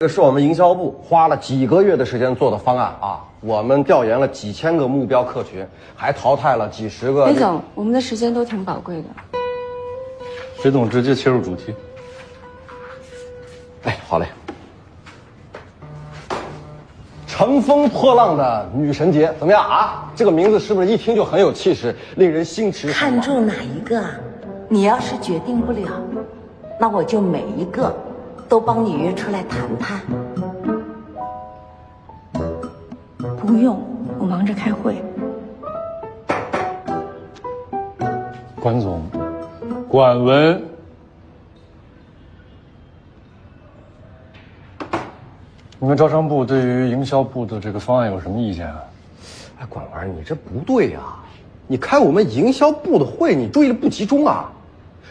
这是我们营销部花了几个月的时间做的方案啊！我们调研了几千个目标客群，还淘汰了几十个。雷总，我们的时间都挺宝贵的。雷总直接切入主题。哎，好嘞。乘风破浪的女神节怎么样啊？这个名字是不是一听就很有气势，令人心驰神往？看中哪一个啊？你要是决定不了，那我就每一个都帮你约出来谈谈。不用，我忙着开会。关总，管文。你们招商部对于营销部的这个方案有什么意见啊？哎，管文，你这不对呀！你开我们营销部的会，你注意力不集中啊！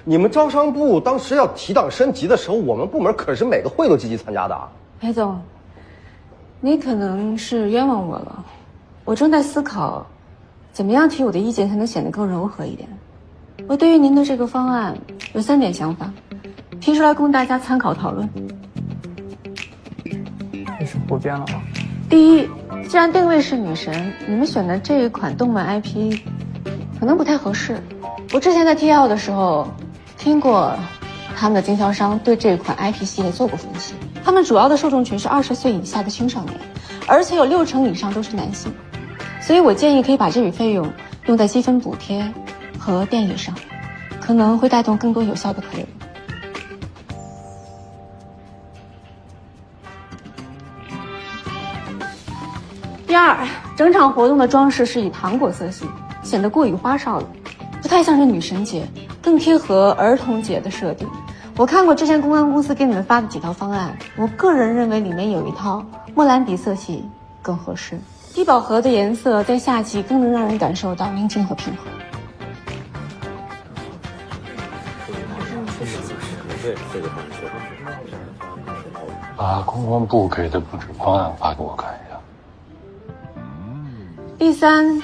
你们招商部当时要提档升级的时候，我们部门可是每个会都积极参加的。裴总，你可能是冤枉我了。我正在思考，怎么样提我的意见才能显得更柔和一点。我对于您的这个方案有3点想法，提出来供大家参考讨论。这是不变了吗？第一，既然定位是女神，你们选的这一款动漫 IP 可能不太合适。我之前在 TL 的时候听过他们的经销商对这款 IP 系列做过分析，他们主要的受众群是20岁以下的青少年，而且有60%以上都是男性。所以我建议可以把这笔费用用在积分补贴和电影上，可能会带动更多有效的客人。第二，整场活动的装饰是以糖果色系，显得过于花哨了，不太像是女神节，更贴合儿童节的设定。我看过之前公关公司给你们发的几套方案，我个人认为里面有一套莫兰迪色系更合适。低饱和的颜色在夏季更能让人感受到宁静和平和。把公关部给的布置方案发给我看一下。第三，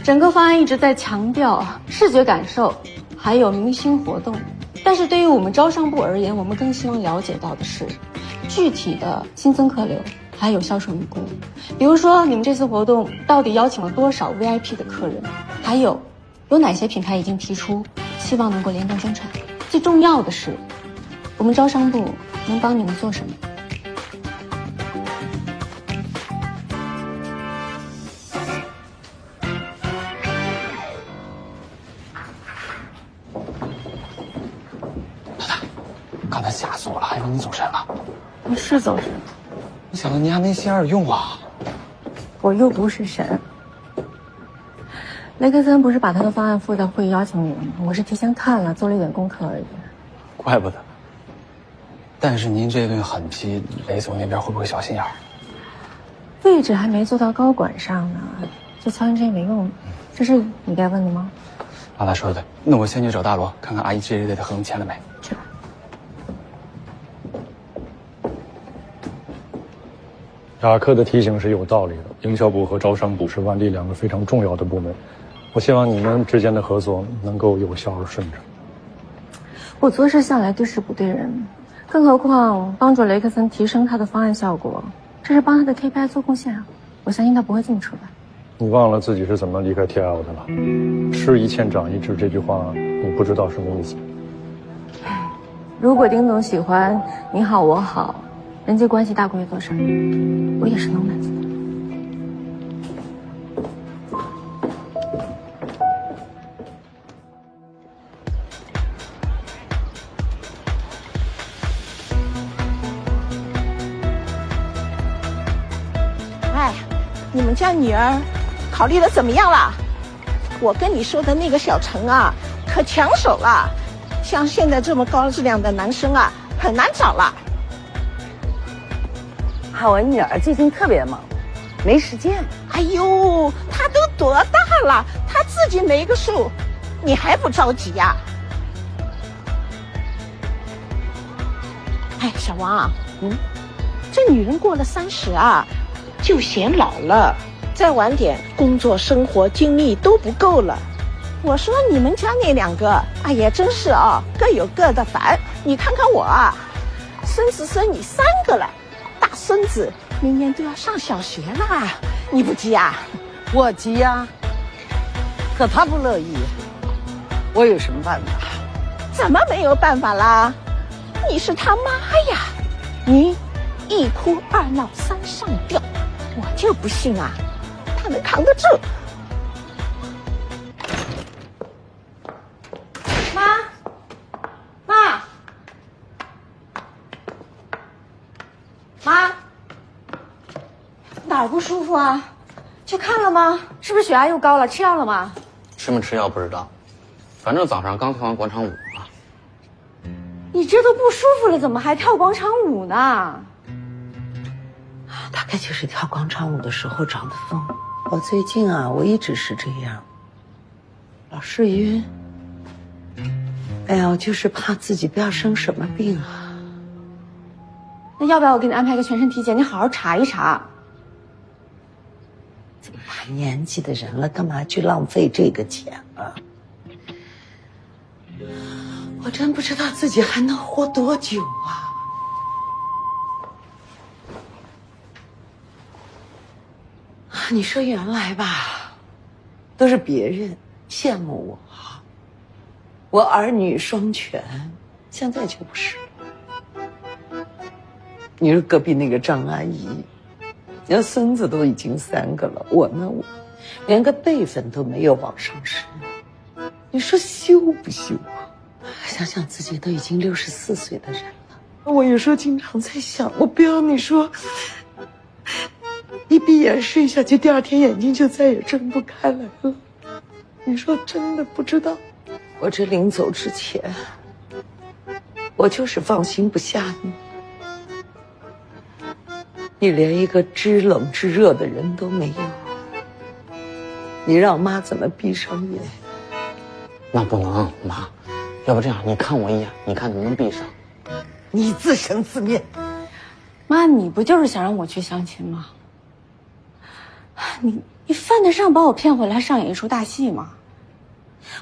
整个方案一直在强调视觉感受，还有明星活动。但是对于我们招商部而言，我们更希望了解到的是具体的新增客流，还有销售预估。比如说，你们这次活动到底邀请了多少 VIP 的客人？还有哪些品牌已经提出希望能够联动生产？最重要的是，我们招商部能帮你们做什么？刚才吓死我了，还以为你走神了。你是走神，没想到你还没心眼用啊！我又不是神。雷克森不是把他的方案附在会议邀请里了吗？我是提前看了，做了一点功课而已。怪不得。但是您这顿狠批，雷总那边会不会小心眼儿？位置还没做到高管上呢，就操心这些没用的。这是你该问的吗？老大说的对，那我先去找大罗，看看阿姨这一类的合同签了没。去吧。雅克的提醒是有道理的，营销部和招商部是万历2个非常重要的部门，我希望你们之间的合作能够有效而顺畅。我做事向来对事不对人，更何况帮助雷克森提升他的方案效果，这是帮他的 KPI 做贡献啊！我相信他不会这么扯淡。你忘了自己是怎么离开 TL 的了？吃一堑长一智这句话，你不知道什么意思。如果丁总喜欢你好我好，人际关系大过于做事，我也是能满足的。哎，你们家女儿考虑的怎么样了？我跟你说的那个小陈啊，可抢手了。像现在这么高质量的男生啊，很难找了。我女儿最近特别忙，没时间。哎呦，她都多大了，她自己没个数，你还不着急呀？哎，小王啊，这女人过了30啊，就显老了，再晚点，工作生活精力都不够了。我说你们家那2个，哎呀，真是啊，各有各的烦。你看看我啊，孙子孙女3个了，大子明年都要上小学啦，你不急啊？我急呀，可他不乐意，我有什么办法？怎么没有办法啦？你是他妈呀！你一哭二闹三上吊，我就不信啊，他能扛得住。妈，哪儿不舒服啊？去看了吗？是不是血压又高了？吃药了吗？吃没吃药不知道，反正早上刚跳完广场舞啊。你这都不舒服了，怎么还跳广场舞呢？大概就是跳广场舞的时候长的风。我最近啊，我一直是这样，老是晕。哎呀，我就是怕自己不要生什么病啊。那要不要我给你安排个全身体检？你好好查一查。这么大年纪的人了，干嘛去浪费这个钱啊？我真不知道自己还能活多久啊！你说原来吧，都是别人羡慕我儿女双全，现在就不是了。你说隔壁那个张阿姨，人家孙子都已经3个了，我呢，我连个辈分都没有往上升，你说羞不羞啊？想想自己都已经64岁的人了，我有时候经常在想，我不要你说，一闭眼睡下去，第2天眼睛就再也睁不开来了。你说真的不知道，我这临走之前，我就是放心不下你。你连一个知冷知热的人都没有，你让妈怎么闭上眼？那不能，妈，要不这样，你看我一眼，你看能不能闭上？你自生自灭。妈，你不就是想让我去相亲吗？你犯得上把我骗回来上演一出大戏吗？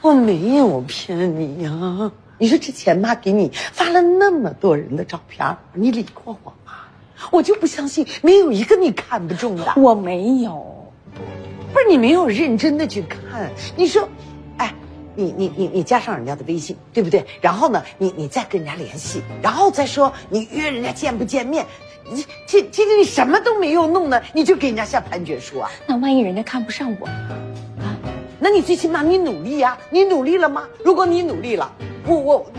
我没有骗你呀。你说之前妈给你发了那么多人的照片，你理过我吗？我就不相信没有一个你看不中的。我没有，不是你没有认真的去看。你说，哎，你加上人家的微信，对不对？然后呢，你再跟人家联系，然后再说你约人家见不见面。其实你什么都没有弄呢，你就给人家下判决书啊？那万一人家看不上我啊？那你最起码你努力呀，你努力了吗？如果你努力了，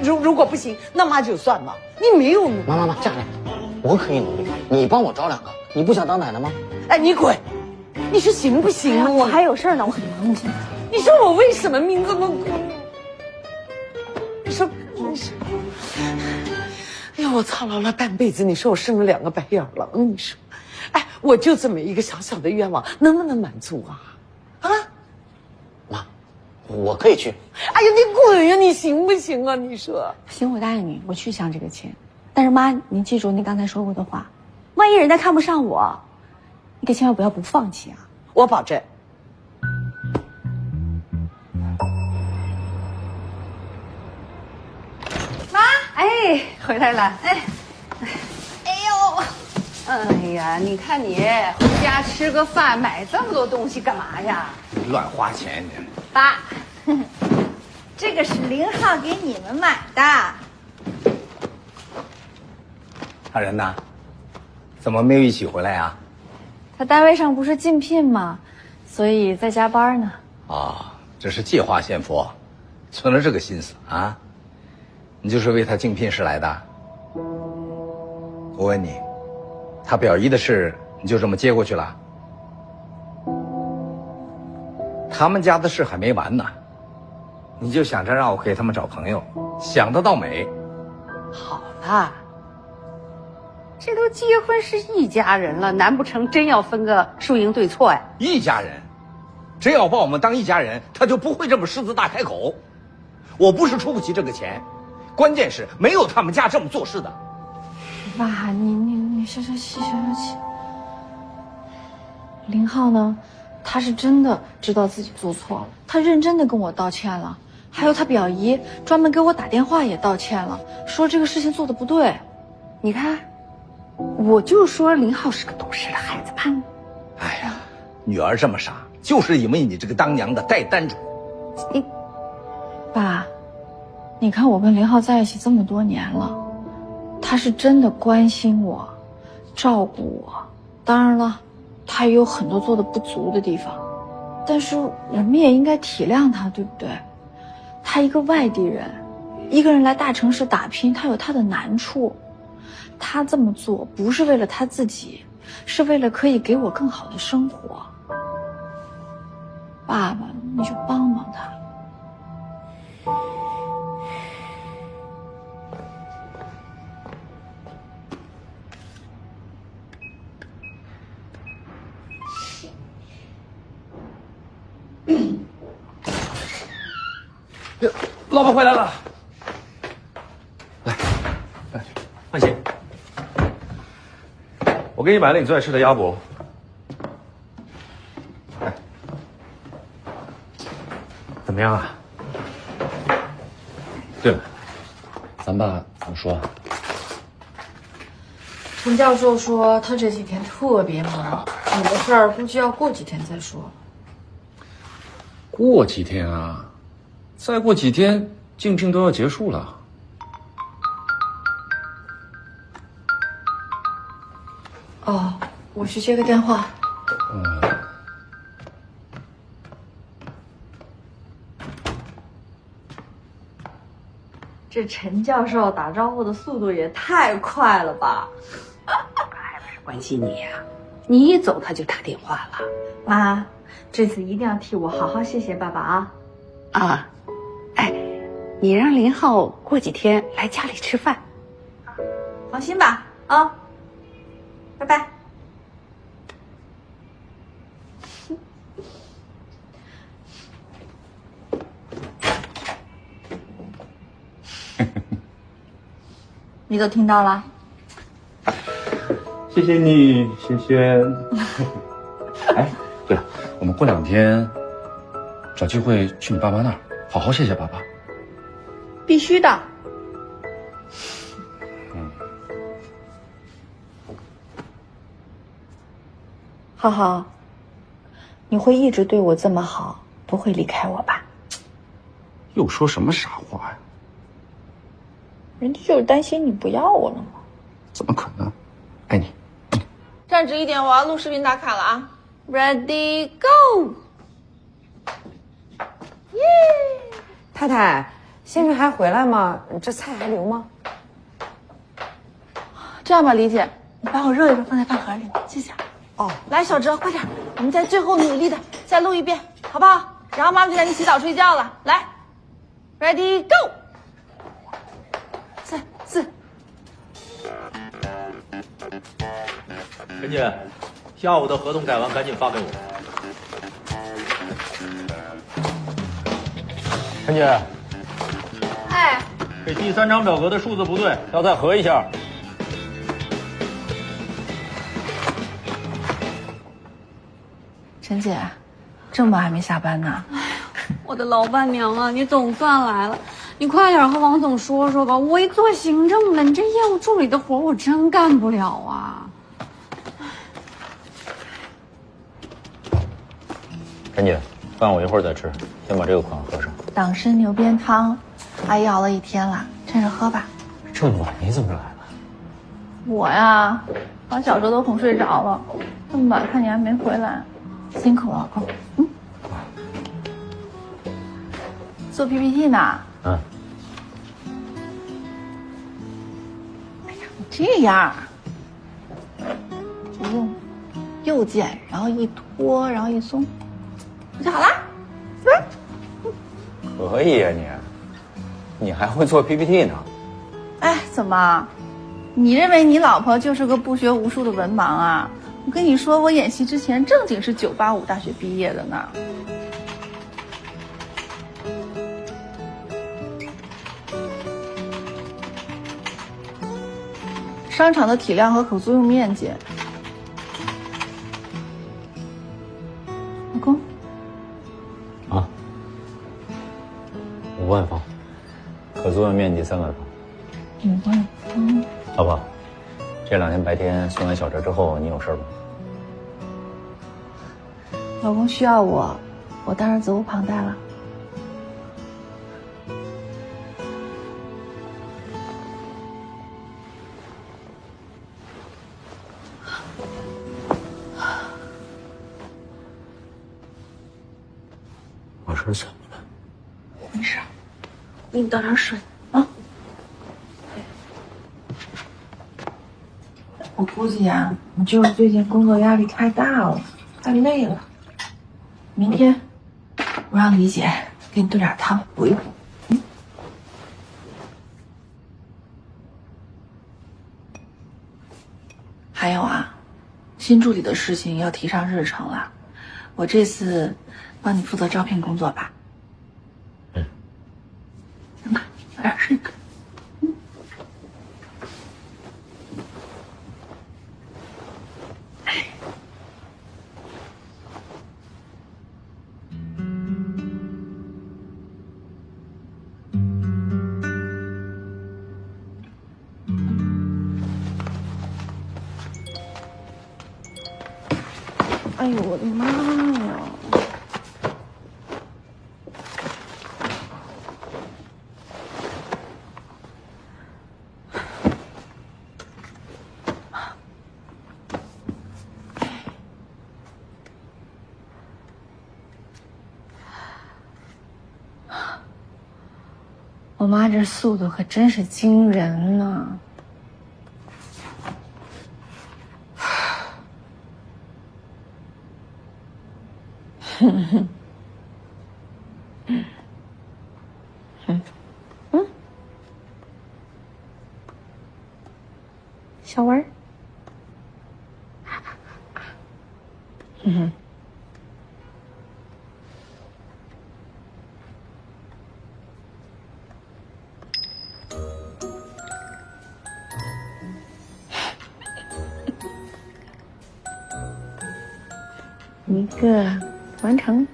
如果不行，那妈就算了。你没有努力。妈，这样，我可以努力，你帮我找2个。你不想当奶奶吗？哎，你滚！你说行不行啊？我还有事儿呢，我很忙。现在，你说我为什么命这么苦？你说，哎呀，我操劳了半辈子，你说我生了2个白眼了，你说，哎，我就这么一个小小的愿望，能不能满足啊？啊？妈，我可以去。哎呀，你滚呀！你行不行啊？你说行，我答应你，我去相这个亲。但是妈，您记住您刚才说过的话，万一人家看不上我，你可千万不要不放弃啊！我保证。妈，哎，回来了，哎呀，你看你回家吃个饭，买这么多东西干嘛呀？乱花钱你。爸，这个是林浩给你们买的。大人呢？怎么没有一起回来啊？他单位上不是竞聘吗？所以在加班呢。啊，这是借花献佛，存了这个心思啊？你就是为他竞聘时来的？我问你，他表姨的事你就这么接过去了？他们家的事还没完呢，你就想着让我给他们找朋友，想得倒美。好了。这都结婚是一家人了，难不成真要分个输赢对错呀？一家人，真要把我们当一家人，他就不会这么狮子大开口。我不是出不起这个钱，关键是没有他们家这么做事的。爸，你消消气。林浩呢？他是真的知道自己做错了，他认真的跟我道歉了。还有他表姨专门给我打电话也道歉了，说这个事情做的不对。你看，我就说林浩是个懂事的孩子吧。哎呀，女儿这么傻，就是因为你这个当娘的太单纯。爸，你看我跟林浩在一起这么多年了，他是真的关心我，照顾我。当然了，他也有很多做的不足的地方，但是我们也应该体谅他，对不对？他一个外地人，一个人来大城市打拼，他有他的难处。他这么做不是为了他自己，是为了可以给我更好的生活。爸爸，你就帮帮他。老婆回来了，来，放心，我给你买了你最爱吃的鸭脖。怎么样啊？对了，咱爸怎么说？陈教授说他这几天特别忙，你的事儿估计要过几天再说。过几天啊？再过几天，竞聘都要结束了。哦，我去接个电话。这陈教授打招呼的速度也太快了吧！他还不是关心你呀？你一走他就打电话了。妈，这次一定要替我好好谢谢爸爸啊！啊，哎，你让林浩过几天来家里吃饭。放心吧，啊，拜拜。你都听到了？谢谢你，萱萱。哎，对了，我们过2天找机会去你爸妈那儿，好好谢谢爸爸。必须的。浩浩，你会一直对我这么好，不会离开我吧？又说什么傻话呀？人家就是担心你不要我了嘛。怎么可能？爱你。站直一点，我要录视频打卡了啊 ！Ready go！ 耶！太太，先生还回来吗？这菜还留吗？这样吧，李姐，你把我热一热放在饭盒里，谢谢。哦，来，小哲，快点，我们在最后努力的再录一遍，好不好？然后妈妈就带你洗澡睡觉了。来 ，Ready go！ 3、4。陈姐，下午的合同改完，赶紧发给我。陈姐，哎，这第3张表格的数字不对，要再核一下。陈姐，这么晚还没下班呢？哎呀，我的老伴娘啊，你总算来了，你快点和王总说说吧。我一做行政的，你这业务助理的活我真干不了啊。陈姐，饭我一会儿再吃，先把这个款喝上。党参牛鞭汤，阿姨熬了1天了，趁热喝吧。这么晚你怎么来了？我呀，把小哲都哄睡着了，这么晚看你还没回来，辛苦了，老公。做 PPT 呢。嗯。哎呀，你这样，就用右键，然后一拖，然后一松，不就好啦？可以呀你还会做 PPT 呢？哎，怎么？你认为你老婆就是个不学无术的文盲啊？我跟你说，我演戏之前正经是985大学毕业的呢。商场的体量和可租用面积，老公。啊，5万方，可租用面积3万方。5万方。老婆，这2天白天送完小哲之后，你有事吗？老公需要我，我当然责无旁贷了。我说怎么了？没事，给你倒点水啊。我估计呀，你就是最近工作压力太大了，太累了。明天我让李姐给你炖点汤补一补。还有啊，新助理的事情要提上日程了。我这次帮你负责招聘工作吧。行吧，早点睡。哎呦我的妈呀！我妈这速度可真是惊人呢。小文儿，一个完成。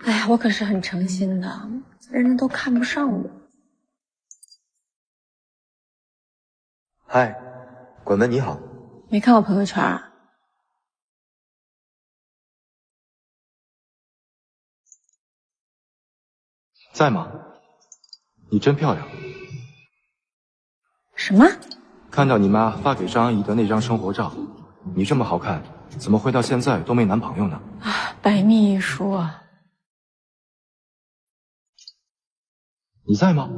哎呀，我可是很诚心的，人家都看不上我。嗨，管文你好。没看我朋友圈啊？在吗？你真漂亮。什么？看到你妈发给张阿姨的那张生活照，你这么好看，怎么会到现在都没男朋友呢？啊，百密一疏。你在吗？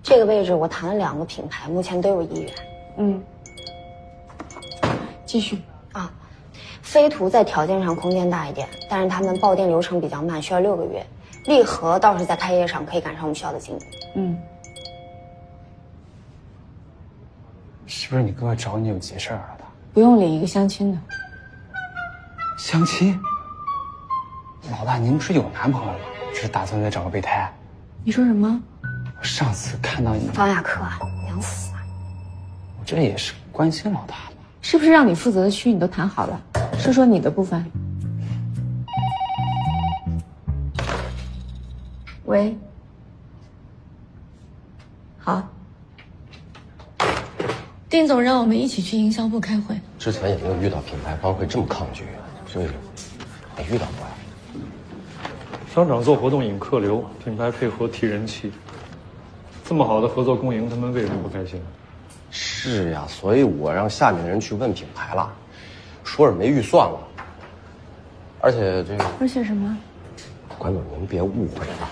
这个位置我谈了2个品牌，目前都有意愿。继续啊。飞图在条件上空间大一点，但是他们爆店流程比较慢，需要6个月。利和倒是在开业上可以赶上我们学校的进度。是不是你哥找你有急事儿啊？他不用理一个相亲的。相亲？老大，您不是有男朋友吗？只是打算再找个备胎？你说什么？我上次看到你，方亚克啊，想死啊！我这也是关心老大嘛。是不是让你负责的区域你都谈好了？说说你的部分。喂，好。丁总让我们一起去营销部开会。之前也没有遇到品牌方会这么抗拒，真是没遇到过呀。商场做活动引客流，品牌配合提人气，这么好的合作共赢，他们为什么不开心？是呀，所以我让下面的人去问品牌了，说是没预算了。而且这个，而且什么？管总您别误会了，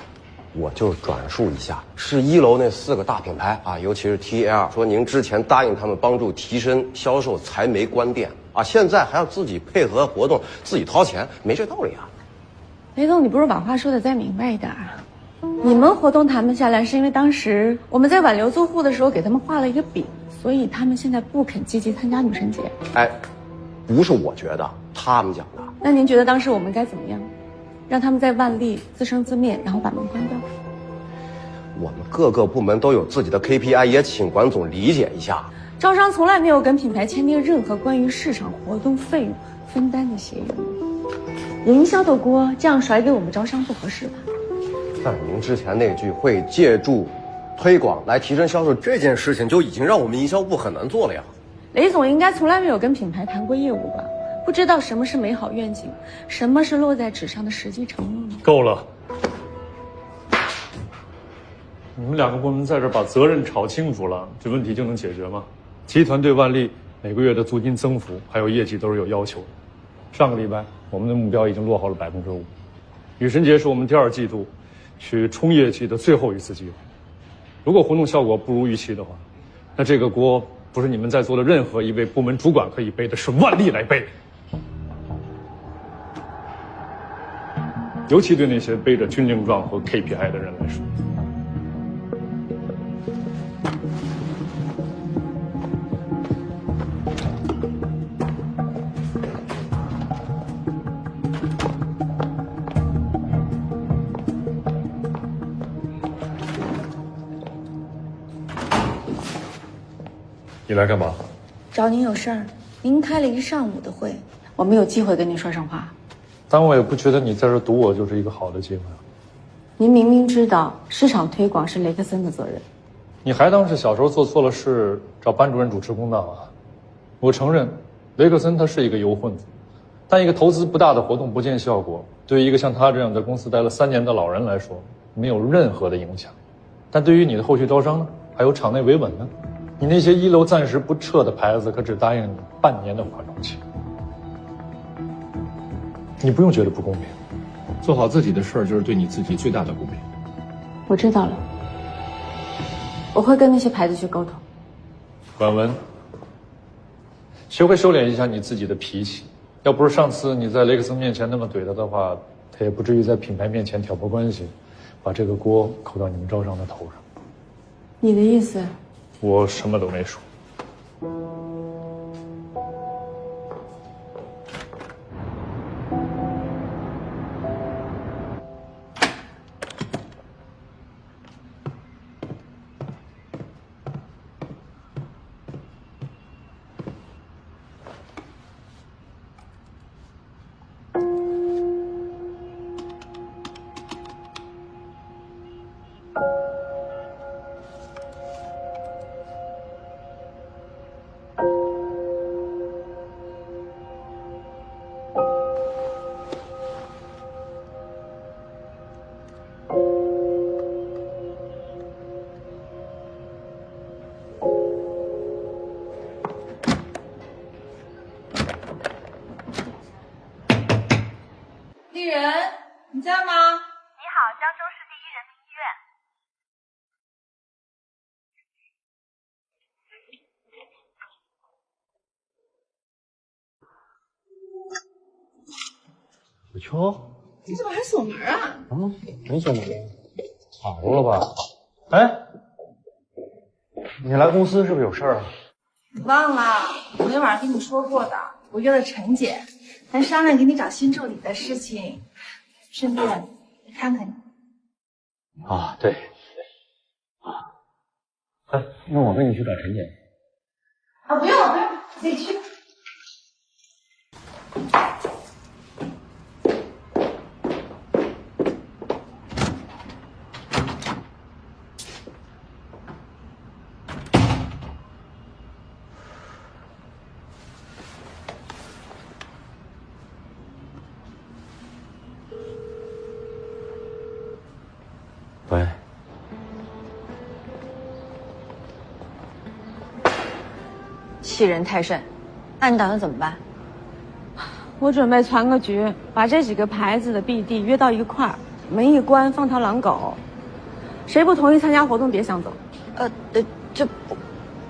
我就转述一下，是1楼那4个大品牌啊，尤其是 TL 说您之前答应他们帮助提升销售才没关店啊，现在还要自己配合活动，自己掏钱，没这道理啊。雷总，你不如把话说得再明白一点啊！你们活动谈不下来，是因为当时我们在挽留租户的时候给他们画了一个饼，所以他们现在不肯积极参加女神节。哎，不是我觉得，他们讲的。那您觉得当时我们该怎么样？让他们在万历自生自灭，然后把门关掉？我们各个部门都有自己的 KPI， 也请管总理解一下。招商从来没有跟品牌签订任何关于市场活动费用分担的协议。营销的锅这样甩给我们招商不合适吧？但您之前那句会借助推广来提升销售这件事情，就已经让我们营销部很难做了呀。雷总应该从来没有跟品牌谈过业务吧？不知道什么是美好愿景，什么是落在纸上的实际承诺呢？够了！你们2个部门在这把责任吵清楚了，这问题就能解决吗？集团对万历每个月的租金增幅还有业绩都是有要求的。上个礼拜我们的目标已经落后了5%。女神节是我们第2季度去冲业绩的最后一次机会。如果活动效果不如预期的话，那这个锅不是你们在座的任何一位部门主管可以背的，是万历来背。尤其对那些背着军令状和 KPI 的人来说。你来干嘛？找您有事儿。您开了一上午的会，我没有机会跟您说上话。但我也不觉得你在这堵我就是一个好的机会。您明明知道市场推广是雷克森的责任，你还当是小时候做错了事找班主任主持公道啊？我承认，雷克森他是一个油混子，但一个投资不大的活动不见效果，对于一个像他这样在公司待了3年的老人来说，没有任何的影响。但对于你的后续招商呢，还有场内维稳呢，你那些1楼暂时不撤的牌子，可只答应你半年的化妆期。你不用觉得不公平，做好自己的事儿就是对你自己最大的公平。我知道了，我会跟那些牌子去沟通。婉文，学会收敛一下你自己的脾气。要不是上次你在雷克森面前那么怼他的话，他也不至于在品牌面前挑拨关系，把这个锅扣到你们招商的头上。你的意思？我什么都没说。丽人，你在吗？你好，江州市第一人民医院。小秋，你怎么还锁门啊？没锁门，跑了吧？哎，你来公司是不是有事儿啊？你忘了昨天晚上跟你说过的，我约了陈姐，咱商量给你找新助理的事情，顺便看看你。啊，对，啊，哎，那我跟你去找陈姐。啊，不用了，不用，自己去。欺人太甚。那你打算怎么办？我准备攒个局，把这几个牌子的 BD 约到一块儿，门一关，放条狼狗。谁不同意参加活动，别想走。这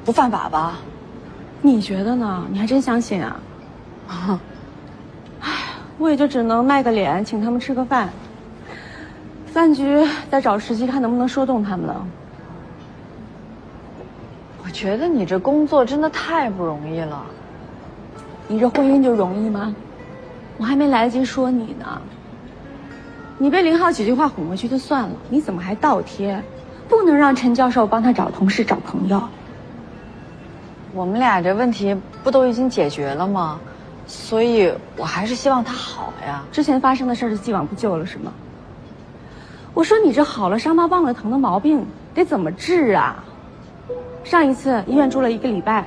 不犯法吧？你觉得呢？你还真相信啊？唉，我也就只能卖个脸，请他们吃个饭。饭局再找时机看能不能说动他们了。我觉得你这工作真的太不容易了。你这婚姻就容易吗？我还没来得及说你呢。你被林浩几句话哄回去就算了，你怎么还倒贴？不能让陈教授帮他找同事找朋友。我们俩这问题不都已经解决了吗？所以我还是希望他好呀。之前发生的事就既往不咎了是吗？我说你这好了伤疤忘了疼的毛病得怎么治啊？上一次医院住了1个礼拜，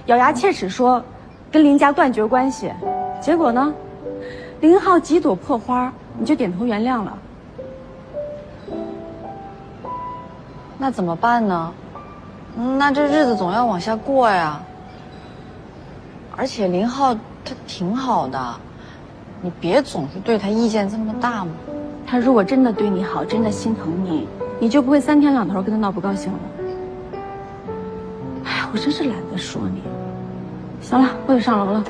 咬牙切齿说跟林家断绝关系，结果呢，林浩几朵破花你就点头原谅了。那怎么办呢？那这日子总要往下过呀。而且林浩他挺好的，你别总是对他意见这么大嘛。他如果真的对你好，真的心疼你，你就不会3天2头跟他闹不高兴了。哎呀，我真是懒得说你。行了，我得上楼了，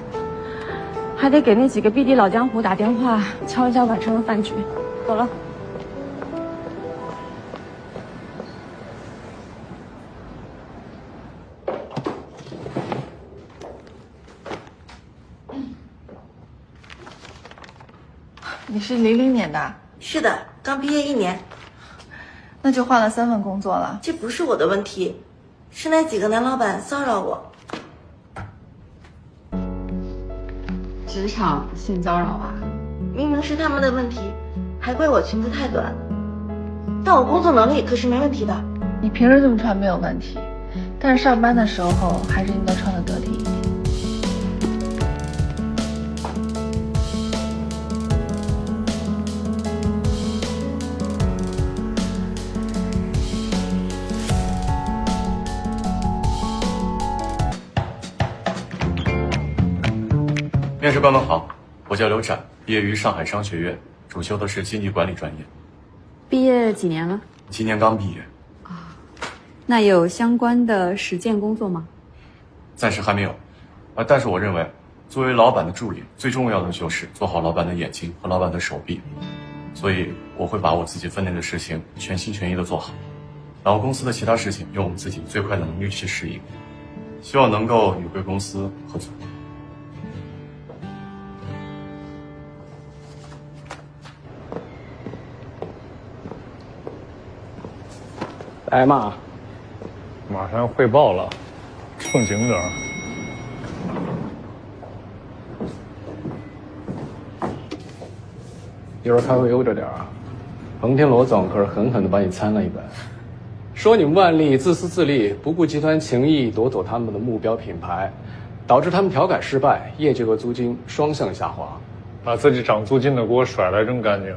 还得给那几个 BD 老江湖打电话，敲一下晚上的饭局。走了。你是00年的？是的，刚毕业1年。那就换了3份工作了。这不是我的问题，是那几个男老板骚扰我。职场性骚扰啊？明明是他们的问题，还怪我裙子太短。但我工作能力可是没问题的。你平时这么穿没有问题，但是上班的时候还是应该穿得得体一点。面试官们好，我叫刘展，毕业于上海商学院，主修的是经济管理专业。毕业几年了？今年刚毕业。那有相关的实践工作吗？暂时还没有，但是我认为，作为老板的助理，最重要的就是做好老板的眼睛和老板的手臂，所以我会把我自己分内的事情全心全意的做好，然后公司的其他事情用我们自己最快的能力去适应，希望能够与贵公司合作。来嘛，马上要汇报了，正经点儿。一会儿开会悠着点啊。彭天罗总可是狠狠地把你参了一本，说你们万历自私自利，不顾集团情谊，夺走他们的目标品牌，导致他们调改失败，业绩和租金双向下滑，把自己涨租金的锅甩来真干净。